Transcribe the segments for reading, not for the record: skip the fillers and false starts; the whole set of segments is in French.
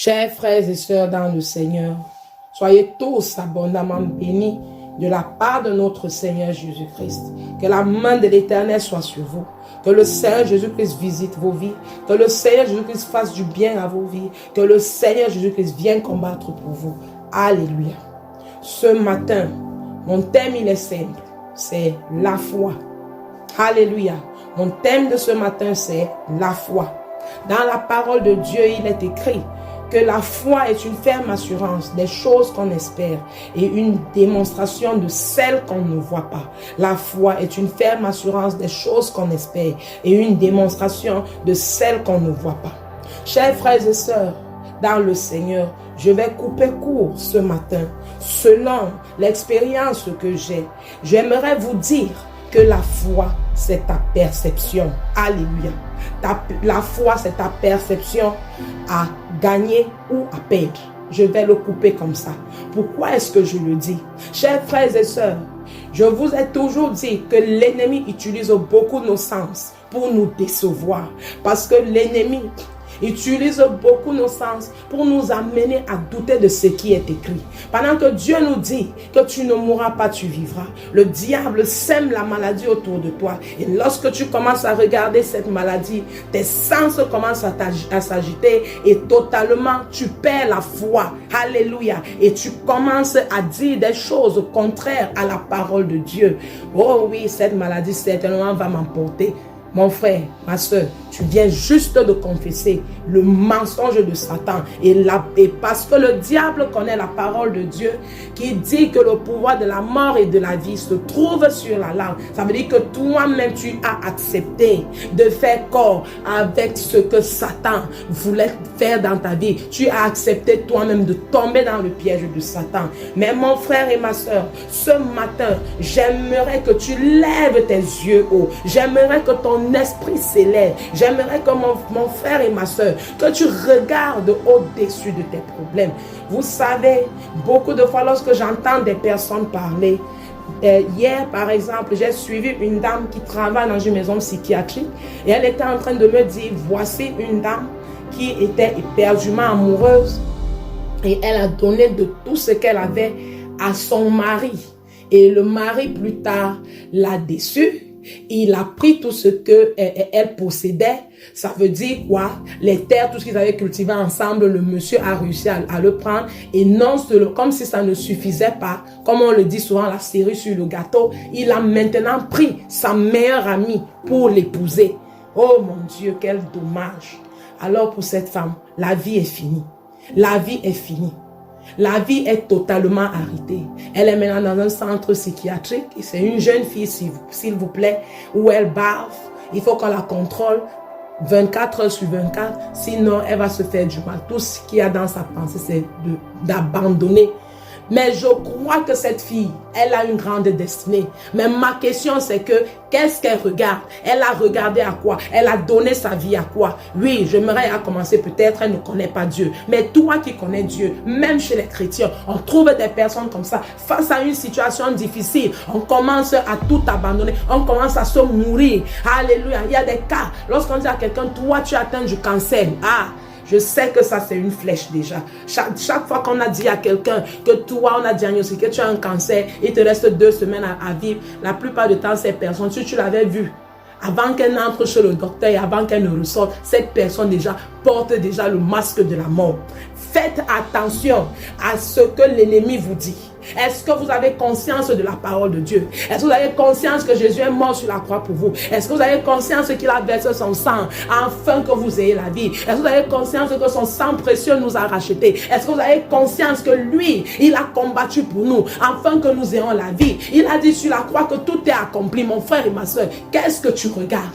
Chers frères et sœurs dans le Seigneur, soyez tous abondamment bénis de la part de notre Seigneur Jésus-Christ. Que la main de l'Éternel soit sur vous. Que le Seigneur Jésus-Christ visite vos vies. Que le Seigneur Jésus-Christ fasse du bien à vos vies. Que le Seigneur Jésus-Christ vienne combattre pour vous. Alléluia. Ce matin, mon thème il est simple. C'est la foi. Alléluia. Mon thème de ce matin, c'est la foi. Dans la parole de Dieu, il est écrit que la foi est une ferme assurance des choses qu'on espère et une démonstration de celles qu'on ne voit pas. La foi est une ferme assurance des choses qu'on espère et une démonstration de celles qu'on ne voit pas. Chers frères et sœurs, dans le Seigneur, je vais couper court ce matin. Selon l'expérience que j'ai, j'aimerais vous dire que la foi, c'est ta perception. Alléluia. La foi, c'est ta perception à gagner ou à perdre. Je vais le couper comme ça. Pourquoi est-ce que je le dis? Chers frères et sœurs, je vous ai toujours dit que l'ennemi utilise beaucoup nos sens pour nous décevoir. Parce que l'ennemi utilise beaucoup nos sens pour nous amener à douter de ce qui est écrit. Pendant que Dieu nous dit que tu ne mourras pas, tu vivras, le diable sème la maladie autour de toi. Et lorsque tu commences à regarder cette maladie, tes sens commencent à s'agiter et totalement tu perds la foi. Alléluia. Et tu commences à dire des choses contraires à la parole de Dieu. Oh oui, cette maladie certainement va m'emporter. Mon frère, ma soeur, tu viens juste de confesser le mensonge de Satan. Et parce que le diable connaît la parole de Dieu qui dit que le pouvoir de la mort et de la vie se trouve sur la langue. Ça veut dire que toi-même, tu as accepté de faire corps avec ce que Satan voulait faire dans ta vie. Tu as accepté toi-même de tomber dans le piège de Satan. Mais mon frère et ma soeur, ce matin, j'aimerais que tu lèves tes yeux haut. J'aimerais que ton esprit s'élève. J'aimerais que mon frère et ma soeur, que tu regardes au-dessus de tes problèmes. Vous savez, beaucoup de fois lorsque j'entends des personnes parler, hier par exemple, j'ai suivi une dame qui travaille dans une maison psychiatrique et elle était en train de me dire, voici une dame qui était éperdument amoureuse et elle a donné de tout ce qu'elle avait à son mari. Et le mari plus tard l'a déçue. Il a pris tout ce qu'elle possédait. Ça veut dire quoi? Les terres, tout ce qu'ils avaient cultivé ensemble, le monsieur a réussi à le prendre. Et non seulement, comme si ça ne suffisait pas, comme on le dit souvent, la cerise sur le gâteau, il a maintenant pris sa meilleure amie pour l'épouser. Oh mon Dieu, quel dommage. Alors pour cette femme, la vie est finie. La vie est finie. La vie est totalement arrêtée. Elle est maintenant dans un centre psychiatrique. Et c'est une jeune fille, s'il vous plaît, où elle bave. Il faut qu'on la contrôle 24 heures sur 24. Sinon, elle va se faire du mal. Tout ce qu'il y a dans sa pensée, c'est d'abandonner. Mais je crois que cette fille, elle a une grande destinée. Mais ma question, c'est que, qu'est-ce qu'elle regarde? Elle a regardé à quoi? Elle a donné sa vie à quoi? Oui, j'aimerais à commencer, peut-être elle ne connaît pas Dieu. Mais toi qui connais Dieu, même chez les chrétiens, on trouve des personnes comme ça. Face à une situation difficile, on commence à tout abandonner. On commence à se mourir. Alléluia. Il y a des cas, lorsqu'on dit à quelqu'un, toi tu atteins du cancer. Je sais que ça c'est une flèche déjà. Chaque fois qu'on a dit à quelqu'un que toi on a diagnostiqué que tu as un cancer, il te reste 2 semaines à vivre. La plupart du temps ces personnes, si tu l'avais vu, avant qu'elle n'entre chez le docteur et avant qu'elle ne ressorte, cette personne déjà porte déjà le masque de la mort. Faites attention à ce que l'ennemi vous dit. Est-ce que vous avez conscience de la parole de Dieu? Est-ce que vous avez conscience que Jésus est mort sur la croix pour vous? Est-ce que vous avez conscience qu'il a versé son sang afin que vous ayez la vie? Est-ce que vous avez conscience que son sang précieux nous a rachetés? Est-ce que vous avez conscience que lui, il a combattu pour nous afin que nous ayons la vie? Il a dit sur la croix que tout est accompli. Mon frère et ma soeur, qu'est-ce que tu regardes?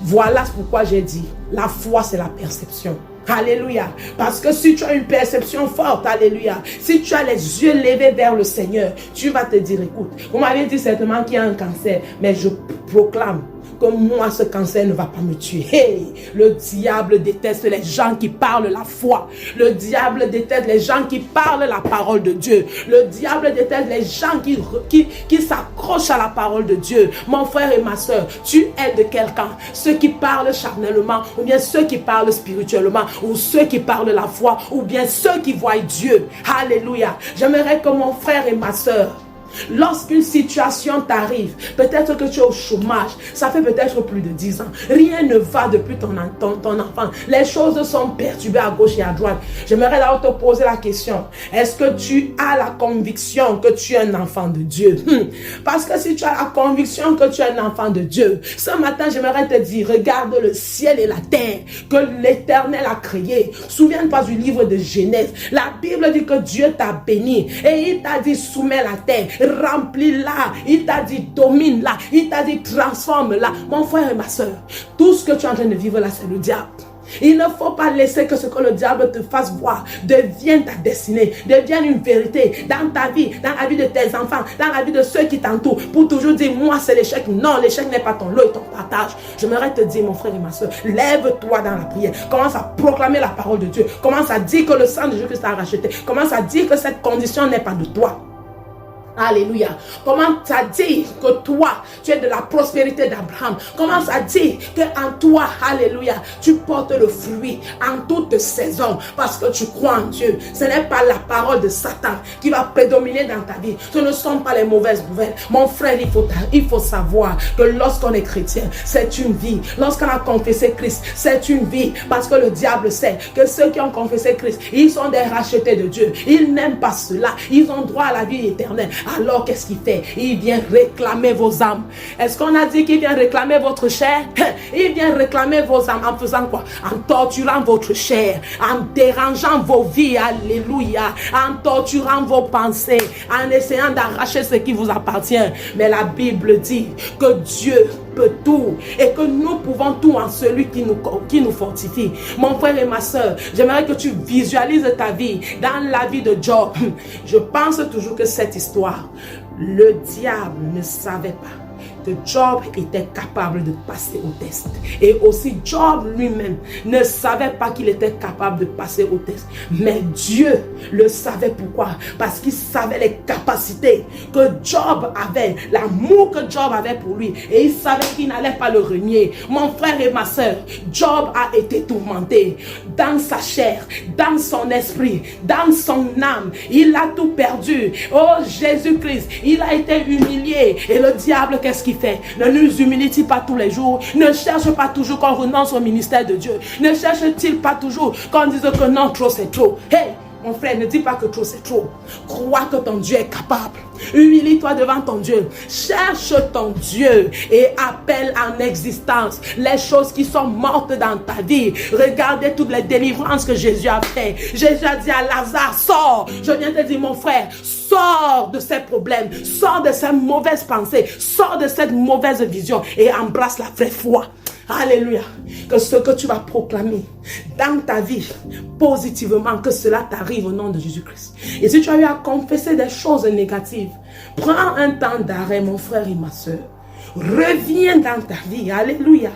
Voilà pourquoi j'ai dit, la foi c'est la perception. Alléluia. Parce que si tu as une perception forte, alléluia, si tu as les yeux levés vers le Seigneur, tu vas te dire, écoute, vous m'avez dit certainement qu'il y a un cancer, mais je proclame que moi, ce cancer ne va pas me tuer. Hey, le diable déteste les gens qui parlent la foi. Le diable déteste les gens qui parlent la parole de Dieu. Le diable déteste les gens qui s'accrochent à la parole de Dieu. Mon frère et ma soeur, tu es de quelqu'un. Ceux qui parlent charnellement, ou bien ceux qui parlent spirituellement, ou ceux qui parlent la foi, ou bien ceux qui voient Dieu. Alléluia. J'aimerais que mon frère et ma soeur, lorsqu'une situation t'arrive, peut-être que tu es au chômage, ça fait peut-être plus de 10 ans, rien ne va depuis ton enfant, les choses sont perturbées à gauche et à droite. J'aimerais d'abord te poser la question, est-ce que tu as la conviction que tu es un enfant de Dieu? Parce que si tu as la conviction que tu es un enfant de Dieu, ce matin j'aimerais te dire, regarde le ciel et la terre que l'Éternel a créé. Souviens-toi du livre de Genèse, la Bible dit que Dieu t'a béni et il t'a dit soumets la terre, remplis-la, il t'a dit domine-la, il t'a dit transforme-la. Mon frère et ma soeur, tout ce que tu es en train de vivre là, c'est le diable. Il ne faut pas laisser que ce que le diable te fasse voir devienne ta destinée, devienne une vérité dans ta vie, dans la vie de tes enfants, dans la vie de ceux qui t'entourent, pour toujours dire moi c'est l'échec. Non, l'échec n'est pas ton lot et ton partage. J'aimerais te dire, mon frère et ma soeur, lève-toi dans la prière, commence à proclamer la parole de Dieu, commence à dire que le sang de Jésus-Christ t'a racheté, commence à dire que cette condition n'est pas de toi. Alléluia. Commence à dire que toi, tu es de la prospérité d'Abraham. Commence à dire que en toi, alléluia, tu portes le fruit en toute saison parce que tu crois en Dieu. Ce n'est pas la parole de Satan qui va prédominer dans ta vie. Ce ne sont pas les mauvaises nouvelles. Mon frère, il faut savoir que lorsqu'on est chrétien, c'est une vie. Lorsqu'on a confessé Christ, c'est une vie. Parce que le diable sait que ceux qui ont confessé Christ, ils sont des rachetés de Dieu. Ils n'aiment pas cela. Ils ont droit à la vie éternelle. Alors qu'est-ce qu'il fait? Il vient réclamer vos âmes. Est-ce qu'on a dit qu'il vient réclamer votre chair? Il vient réclamer vos âmes en faisant quoi? En torturant votre chair, en dérangeant vos vies, alléluia, en torturant vos pensées, en essayant d'arracher ce qui vous appartient. Mais la Bible dit que Dieu peut tout et que nous pouvons tout en celui qui nous fortifie. Mon frère et ma soeur, j'aimerais que tu visualises ta vie dans la vie de Job. Je pense toujours que cette histoire, le diable ne savait pas que Job était capable de passer au test. Et aussi Job lui-même ne savait pas qu'il était capable de passer au test. Mais Dieu le savait. Pourquoi? Parce qu'il savait les capacités que Job avait, l'amour que Job avait pour lui. Et il savait qu'il n'allait pas le renier. Mon frère et ma soeur, Job a été tourmenté dans sa chair, dans son esprit, dans son âme. Il a tout perdu. Oh Jésus-Christ, il a été humilié. Et le diable, qu'est-ce qu'il fait? Ne nous humilie-t-il pas tous les jours? Ne cherche pas toujours qu'on renonce au ministère de Dieu? Ne cherche-t-il pas toujours qu'on dise que non, trop c'est trop? Hey, mon frère, ne dis pas que trop c'est trop. Crois que ton Dieu est capable. Humilie-toi devant ton Dieu. Cherche ton Dieu et appelle en existence les choses qui sont mortes dans ta vie. Regardez toutes les délivrances que Jésus a fait. Jésus a dit à Lazare, sors. Je viens te dire, mon frère, sors de ces problèmes, sors de ces mauvaises pensées, sors de cette mauvaise vision et embrasse la vraie foi. Alléluia. Que ce que tu vas proclamer dans ta vie positivement, que cela t'arrive au nom de Jésus-Christ. Et si tu as eu à confesser des choses négatives, prends un temps d'arrêt, mon frère et ma soeur. Reviens dans ta vie. Alléluia.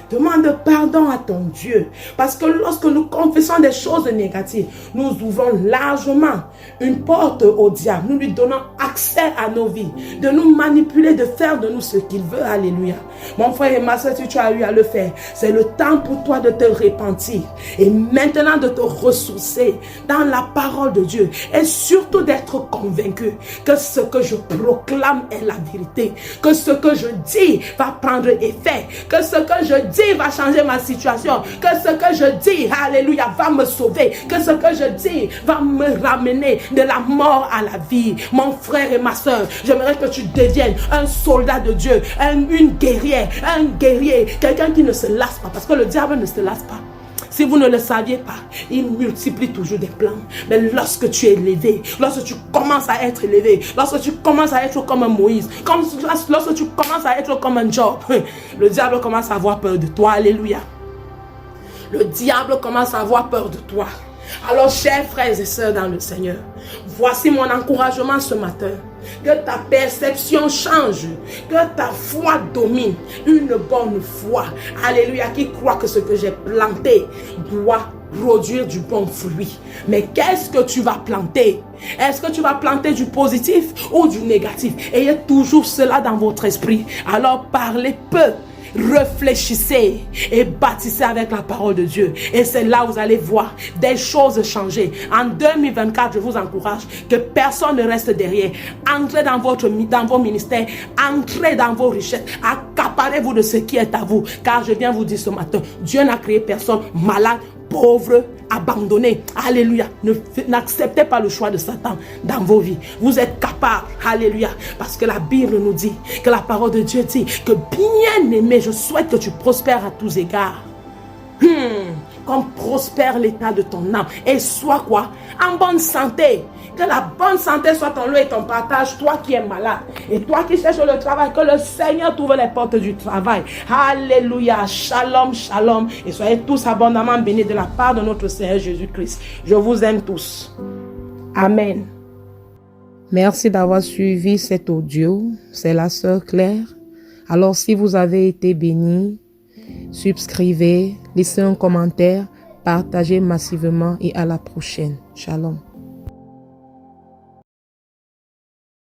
Demande pardon à ton Dieu. Parce que lorsque nous confessons des choses négatives, nous ouvrons largement une porte au diable. Nous lui donnons accès à nos vies, de nous manipuler, de faire de nous ce qu'il veut. Alléluia. Mon frère et ma soeur, si tu as eu à le faire, c'est le temps pour toi de te repentir et maintenant de te ressourcer dans la parole de Dieu et surtout d'être convaincu que ce que je proclame est la vérité, que ce que je dis va prendre effet, que ce que je dis va changer ma situation, que ce que je dis, alléluia, va me sauver, que ce que je dis va me ramener de la mort à la vie. Mon frère et ma soeur, j'aimerais que tu deviennes un soldat de Dieu, une guerrière, un guerrier, quelqu'un qui ne se lasse pas, parce que le diable ne se lasse pas. Si vous ne le saviez pas, il multiplie toujours des plans. Mais lorsque tu es élevé, lorsque tu commences à être élevé, lorsque tu commences à être comme un Moïse, lorsque tu commences à être comme un Job, le diable commence à avoir peur de toi. Alléluia. Le diable commence à avoir peur de toi. Alors, chers frères et sœurs dans le Seigneur, voici mon encouragement ce matin. Que ta perception change, que ta foi domine, une bonne foi. Alléluia, qui croit que ce que j'ai planté doit produire du bon fruit. Mais qu'est-ce que tu vas planter? Est-ce que tu vas planter du positif ou du négatif? Ayez toujours cela dans votre esprit. Alors parlez peu. Réfléchissez et bâtissez avec la parole de Dieu. Et c'est là où vous allez voir des choses changer. En 2024, je vous encourage que personne ne reste derrière. Entrez dans vos ministères, entrez dans vos richesses, accaparez-vous de ce qui est à vous. Car je viens vous dire ce matin, Dieu n'a créé personne malade, pauvre, abandonné. Alléluia. N'acceptez pas le choix de Satan dans vos vies. Vous êtes capables. Alléluia. Parce que la Bible nous dit, que la parole de Dieu dit, que bien aimé, je souhaite que tu prospères à tous égards. Comme prospère l'état de ton âme. Et sois quoi? En bonne santé. Que la bonne santé soit ton lot et ton partage, toi qui es malade. Et toi qui cherches le travail, que le Seigneur t'ouvre les portes du travail. Alléluia. Shalom, shalom. Et soyez tous abondamment bénis de la part de notre Seigneur Jésus-Christ. Je vous aime tous. Amen. Merci d'avoir suivi cet audio. C'est la sœur Claire. Alors si vous avez été bénis, subscrivez, laissez un commentaire, partagez massivement et à la prochaine. Shalom.